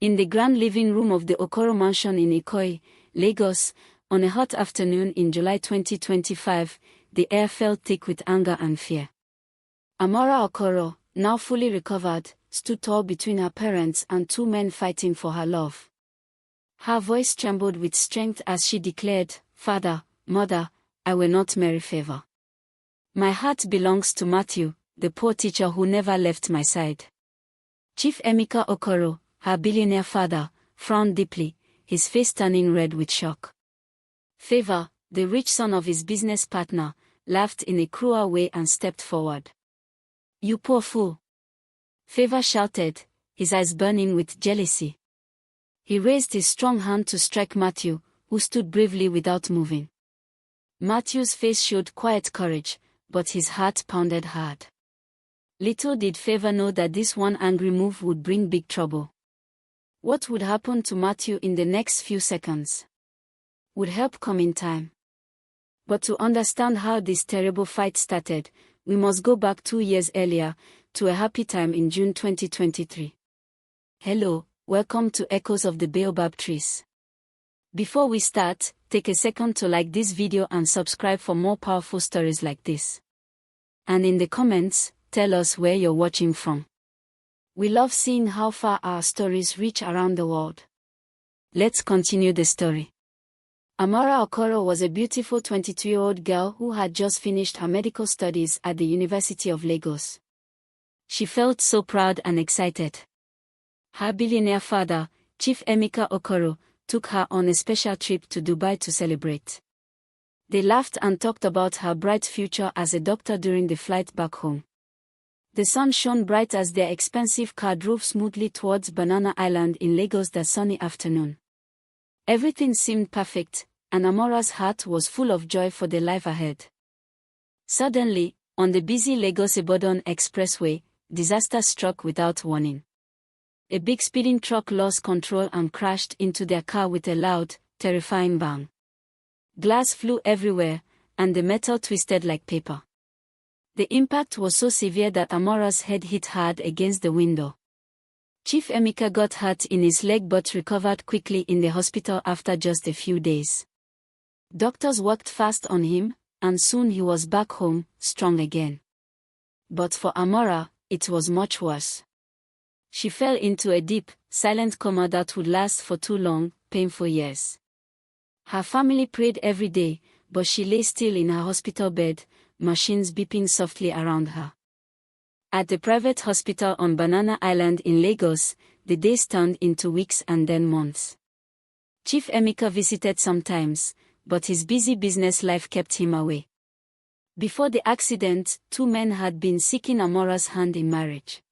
In the grand living room of the Okoro mansion in Ikoyi, Lagos, on a hot afternoon in July 2025, the air felt thick with anger and fear. Amara Okoro, now fully recovered, stood tall between her parents and two men fighting for her love. Her voice trembled with strength as she declared, "Father, Mother, I will not marry Favour. My heart belongs to Matthew, the poor teacher who never left my side." Chief Emeka Okoro, her billionaire father, frowned deeply, his face turning red with shock. Favour, the rich son of his business partner, laughed in a cruel way and stepped forward. "You poor fool!" Favour shouted, his eyes burning with jealousy. He raised his strong hand to strike Matthew, who stood bravely without moving. Matthew's face showed quiet courage, but his heart pounded hard. Little did Favour know that this one angry move would bring big trouble. What would happen to Matthew in the next few seconds? Would help come in time. But to understand how this terrible fight started, we must go back 2 years earlier, to a happy time in June 2023. Hello, welcome to Echoes of the Baobab Trees. Before we start, take a second to like this video and subscribe for more powerful stories like this. And in the comments, tell us where you're watching from. We love seeing how far our stories reach around the world. Let's continue the story. Amara Okoro was a beautiful 22-year-old girl who had just finished her medical studies at the University of Lagos. She felt so proud and excited. Her billionaire father, Chief Emeka Okoro, took her on a special trip to Dubai to celebrate. They laughed and talked about her bright future as a doctor during the flight back home. The sun shone bright as their expensive car drove smoothly towards Banana Island in Lagos that sunny afternoon. Everything seemed perfect, and Amara's heart was full of joy for the life ahead. Suddenly, on the busy Lagos-Ibadan expressway, disaster struck without warning. A big speeding truck lost control and crashed into their car with a loud, terrifying bang. Glass flew everywhere, and the metal twisted like paper. The impact was so severe that Amara's head hit hard against the window. Chief Emeka got hurt in his leg but recovered quickly in the hospital after just a few days. Doctors worked fast on him, and soon he was back home, strong again. But for Amara, it was much worse. She fell into a deep, silent coma that would last for 2 long, painful years. Her family prayed every day, but she lay still in her hospital bed, machines beeping softly around her. At the private hospital on Banana Island in Lagos, the days turned into weeks and then months. Chief Emeka visited sometimes, but his busy business life kept him away. Before the accident, 2 men had been seeking Amara's hand in marriage.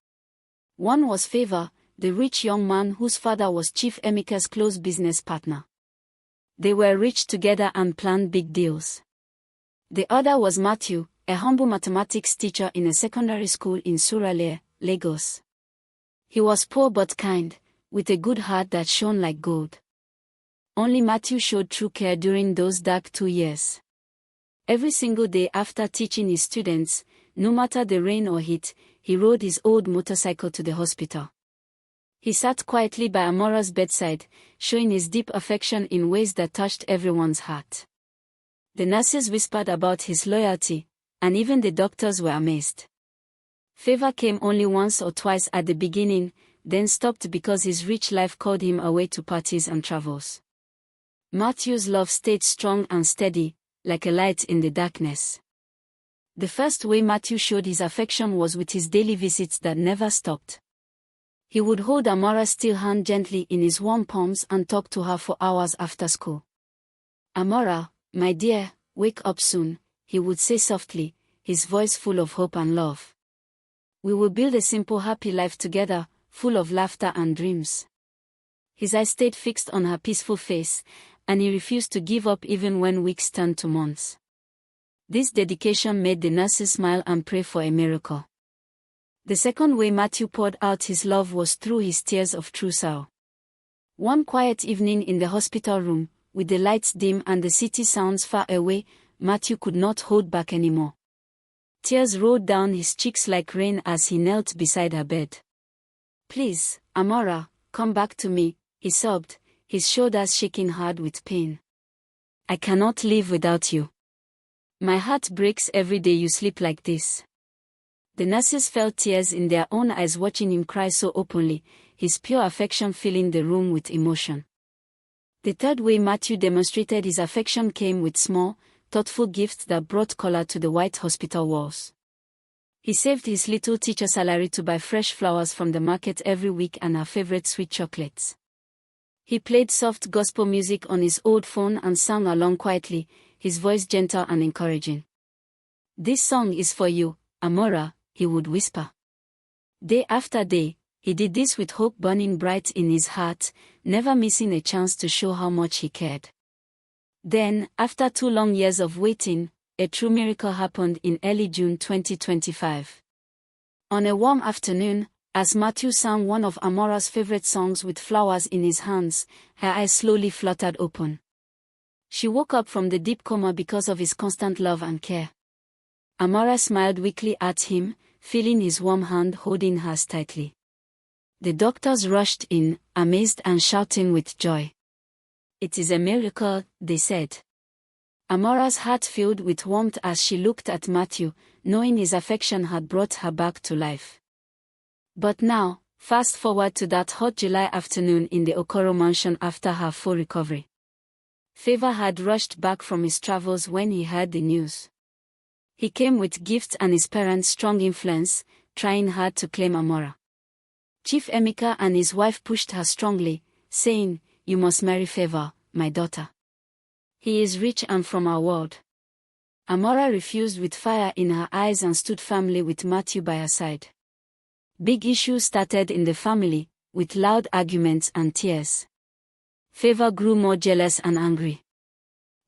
One was Favour, the rich young man whose father was Chief Emeka's close business partner. They were rich together and planned big deals. The other was Matthew, a humble mathematics teacher in a secondary school in Surulere, Lagos. He was poor but kind, with a good heart that shone like gold. Only Matthew showed true care during those dark 2 years. Every single day after teaching his students, no matter the rain or heat, he rode his old motorcycle to the hospital. He sat quietly by Amara's bedside, showing his deep affection in ways that touched everyone's heart. The nurses whispered about his loyalty, and even the doctors were amazed. Favour came only once or twice at the beginning, then stopped because his rich life called him away to parties and travels. Matthew's love stayed strong and steady, like a light in the darkness. The first way Matthew showed his affection was with his daily visits that never stopped. He would hold Amara's still hand gently in his warm palms and talk to her for hours after school. "Amara, my dear, wake up soon," he would say softly, his voice full of hope and love. "We will build a simple happy life together, full of laughter and dreams." His eyes stayed fixed on her peaceful face, and he refused to give up even when weeks turned to months. This dedication made the nurses smile and pray for a miracle. The second way Matthew poured out his love was through his tears of true sorrow. One quiet evening in the hospital room, with the lights dim and the city sounds far away, Matthew could not hold back anymore. Tears rolled down his cheeks like rain as he knelt beside her bed. "Please, Amara, come back to me, he sobbed, his shoulders shaking hard with pain. I cannot live without you. My heart breaks every day you sleep like this. The nurses felt tears in their own eyes watching him cry so openly, his pure affection filling the room with emotion. The third way Matthew demonstrated his affection came with small, thoughtful gifts that brought color to the white hospital walls. He saved his little teacher salary to buy fresh flowers from the market every week and her favorite sweet chocolates. He played soft gospel music on his old phone and sang along quietly, his voice gentle and encouraging. This song is for you, Amara, he would whisper. Day after day, he did this with hope burning bright in his heart, never missing a chance to show how much he cared. Then, after 2 long years of waiting, a true miracle happened in early June 2025. On a warm afternoon, as Matthew sang one of Amara's favorite songs with flowers in his hands, her eyes slowly fluttered open. She woke up from the deep coma because of his constant love and care. Amara smiled weakly at him, feeling his warm hand holding hers tightly. The doctors rushed in, amazed and shouting with joy. It is a miracle, they said. Amara's heart filled with warmth as she looked at Matthew, knowing his affection had brought her back to life. But now, fast forward to that hot July afternoon in the Okoro mansion after her full recovery. Favour had rushed back from his travels when he heard the news. He came with gifts and his parents' strong influence, trying hard to claim Amara. Chief Emeka and his wife pushed her strongly, saying, "You must marry Favour, my daughter. He is rich and from our world." Amara refused with fire in her eyes and stood firmly with Matthew by her side. Big issues started in the family, with loud arguments and tears. Favour grew more jealous and angry.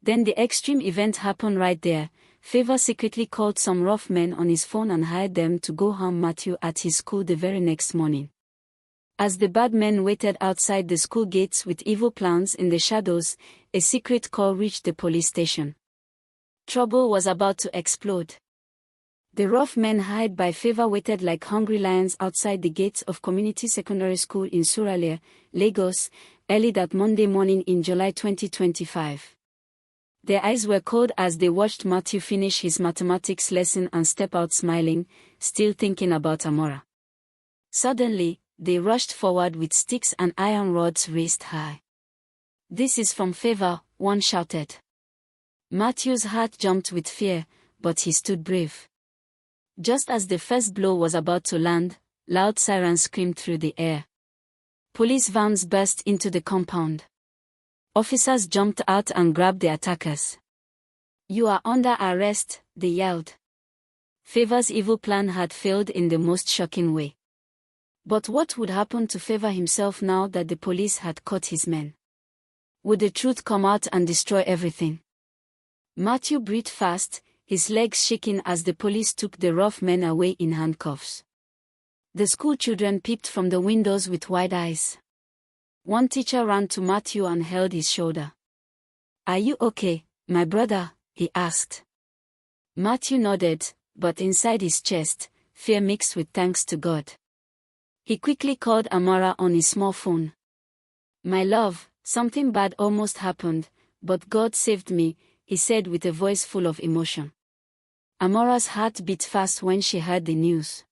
Then the extreme event happened right there. Favour secretly called some rough men on his phone and hired them to go harm Matthew at his school the very next morning. As the bad men waited outside the school gates with evil plans in the shadows, a secret call reached the police station. Trouble was about to explode. The rough men hired by Favour waited like hungry lions outside the gates of Community Secondary School in Surulere, Lagos, early that Monday morning in July 2025. Their eyes were cold as they watched Matthew finish his mathematics lesson and step out smiling, still thinking about Amara. Suddenly, they rushed forward with sticks and iron rods raised high. "This is from Favour," one shouted. Matthew's heart jumped with fear, but he stood brave. Just as the first blow was about to land, loud sirens screamed through the air. Police vans burst into the compound. Officers jumped out and grabbed the attackers. "You are under arrest," they yelled. Favour's evil plan had failed in the most shocking way. But what would happen to Favour himself now that the police had caught his men? Would the truth come out and destroy everything? Matthew breathed fast, his legs shaking as the police took the rough men away in handcuffs. The school children peeped from the windows with wide eyes. One teacher ran to Matthew and held his shoulder. "Are you okay, my brother?" he asked. Matthew nodded, but inside his chest, fear mixed with thanks to God. He quickly called Amara on his small phone. "My love, something bad almost happened, but God saved me," he said with a voice full of emotion. Amara's heart beat fast when she heard the news.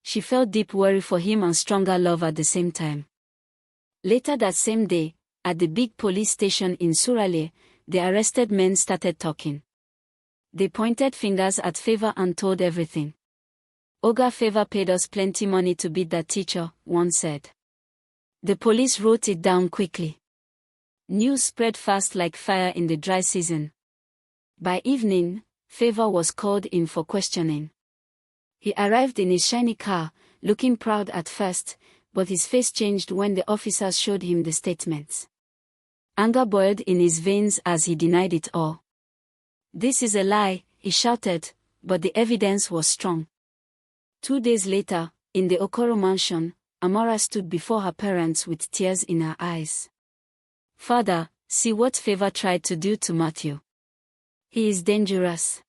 She felt deep worry for him and stronger love at the same time. Later that same day, at the big police station in Surulere, the arrested men started talking. They pointed fingers at Favour and told everything. "Oga Favour paid us plenty money to beat that teacher," one said. The police wrote it down quickly. News spread fast like fire in the dry season. By evening, Favour was called in for questioning. He arrived in his shiny car, looking proud at first, but his face changed when the officers showed him the statements. Anger boiled in his veins as he denied it all. "This is a lie," he shouted, but the evidence was strong. 2 days later, in the Okoro mansion, Amara stood before her parents with tears in her eyes. "Father, see what Favour tried to do to Matthew. He is dangerous."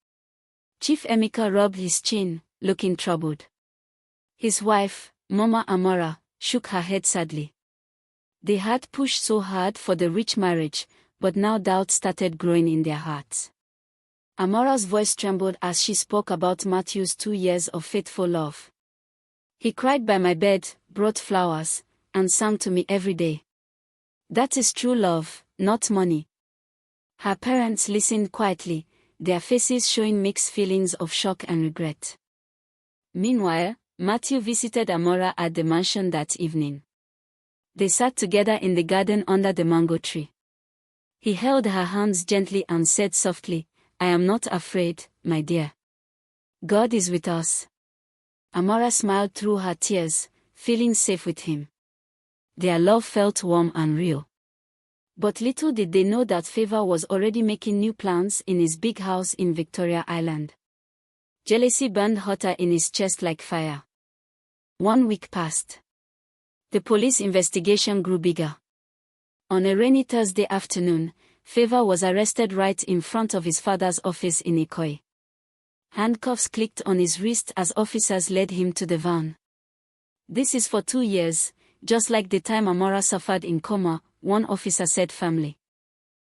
Chief Emeka rubbed his chin, looking troubled. His wife, Mama Amara, shook her head sadly. They had pushed so hard for the rich marriage, but now doubt started growing in their hearts. Amara's voice trembled as she spoke about Matthew's 2 years of faithful love. He cried by my bed, brought flowers, and sang to me every day. That is true love, not money. Her parents listened quietly, their faces showing mixed feelings of shock and regret. Meanwhile, Matthew visited Amara at the mansion that evening. They sat together in the garden under the mango tree. He held her hands gently and said softly, "I am not afraid, my dear. God is with us." Amara smiled through her tears, feeling safe with him. Their love felt warm and real. But little did they know that Favour was already making new plans in his big house in Victoria Island. Jealousy burned hotter in his chest like fire. 1 week passed. The police investigation grew bigger. On a rainy Thursday afternoon, Favour was arrested right in front of his father's office in Ikoi. Handcuffs clicked on his wrist as officers led him to the van. "This is for 2 years, just like the time Amara suffered in Coma," one officer said firmly.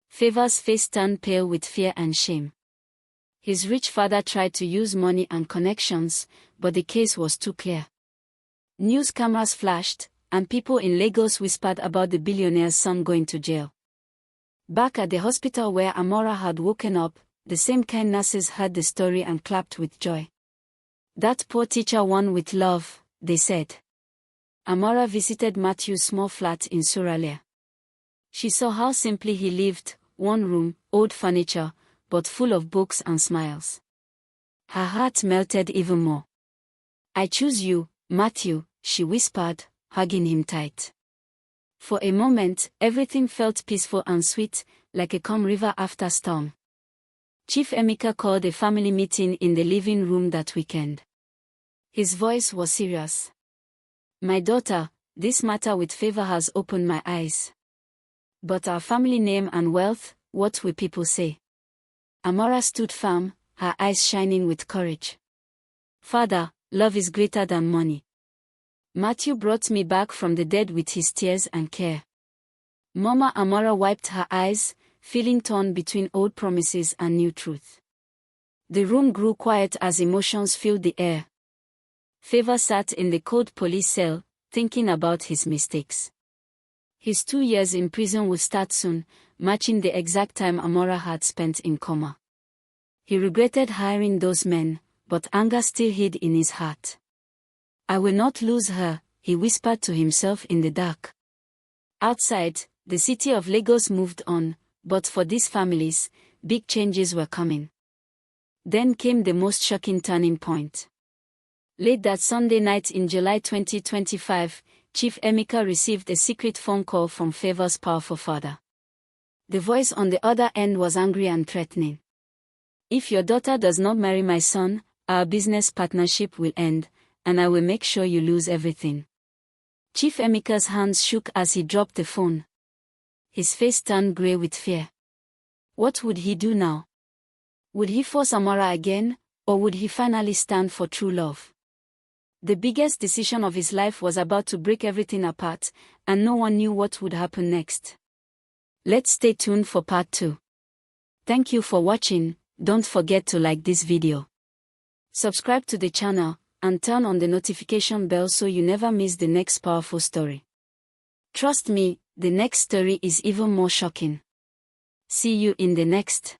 Favour's face turned pale with fear and shame. His rich father tried to use money and connections, but the case was too clear. News cameras flashed, and people in Lagos whispered about the billionaire's son going to jail. Back at the hospital where Amara had woken up, the same kind nurses heard the story and clapped with joy. "That poor teacher won with love," they said. Amara visited Matthew's small flat in Suralaya. She saw how simply he lived, one room, old furniture, but full of books and smiles. Her heart melted even more. "I choose you, Matthew," she whispered, hugging him tight. For a moment, everything felt peaceful and sweet, like a calm river after storm. Chief Emeka called a family meeting in the living room that weekend. His voice was serious. "My daughter, this matter with Favour has opened my eyes. But our family name and wealth, what will people say?" Amara stood firm, her eyes shining with courage. "Father, love is greater than money. Matthew brought me back from the dead with his tears and care." Mama Amara wiped her eyes, feeling torn between old promises and new truth. The room grew quiet as emotions filled the air. Favour sat in the cold police cell, thinking about his mistakes. His 2 years in prison would start soon, matching the exact time Amara had spent in Coma. He regretted hiring those men, but anger still hid in his heart. "I will not lose her," he whispered to himself in the dark. Outside, the city of Lagos moved on, but for these families, big changes were coming. Then came the most shocking turning point. Late that Sunday night in July 2025, Chief Emeka received a secret phone call from Favour's powerful father. The voice on the other end was angry and threatening. "If your daughter does not marry my son, our business partnership will end, and I will make sure you lose everything." Chief Emeka's hands shook as he dropped the phone. His face turned grey with fear. What would he do now? Would he force Amara again, or would he finally stand for true love? The biggest decision of his life was about to break everything apart, and no one knew what would happen next. Let's stay tuned for part 2. Thank you for watching. Don't forget to like this video. Subscribe to the channel, and turn on the notification bell so you never miss the next powerful story. Trust me, the next story is even more shocking. See you in the next.